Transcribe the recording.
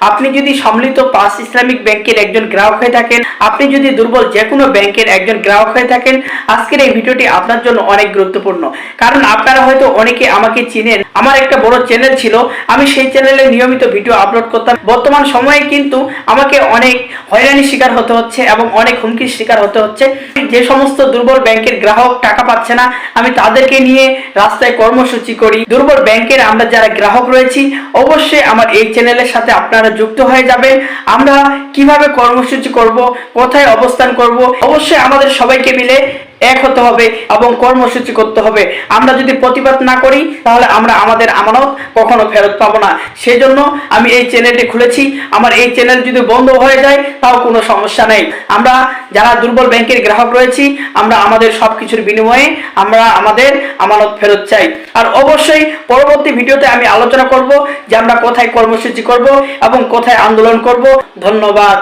আপনি যদি সম্মিলিত পাঁচ ইসলামিক ব্যাংকের একজন গ্রাহক হয়ে থাকেন, আপনি যদি দুর্বল যে কোনো ব্যাংকের একজন গ্রাহক হয়ে থাকেন, আজকের এই ভিডিওটি আপনার জন্য অনেক গুরুত্বপূর্ণ। কারণ আপনারা হয়তো অনেকে আমাকে চিনেন। আমার একটা বড় চ্যানেল ছিল, আমি সেই চ্যানেলে নিয়মিত ভিডিও আপলোড করতাম। বর্তমান সময়ে কিন্তু আমাকে অনেক হয়রানির শিকার হতে হচ্ছে এবং অনেক হুমকির শিকার হতে হচ্ছে। যে সমস্ত দুর্বল ব্যাংকের গ্রাহক টাকা পাচ্ছে না, আমি তাদেরকে নিয়ে রাস্তায় কর্মসূচি করি। দুর্বল ব্যাংকের আমরা যারা গ্রাহক রয়েছি, অবশ্যই আমার এই চ্যানেলের সাথে আপনারা যুক্ত হয়ে যাবেন। আমরা কিভাবে কর্মসূচি করব, কোথায় অবস্থান করব, অবশ্যই আমাদের সবাইকে মিলে এক হতে হবে এবং কর্মসূচি করতে হবে। আমরা যদি প্রতিবাদ না করি তাহলে আমরা আমাদের আমানত কখনো ফেরত পাবো না। সেজন্য আমি এই চ্যানেলটি খুলেছি। আমার এই চ্যানেল যদি বন্ধ হয়ে যায় তাও কোনো সমস্যা নেই। আমরা যারা দুর্বল ব্যাংকের গ্রাহক রয়েছি, আমরা আমাদের সবকিছুর বিনিময়ে আমরা আমাদের আমানত ফেরত চাই। আর অবশ্যই পরবর্তী ভিডিওতে আমি আলোচনা করব যে আমরা কোথায় কর্মসূচি করব এবং কোথায় আন্দোলন করব। ধন্যবাদ।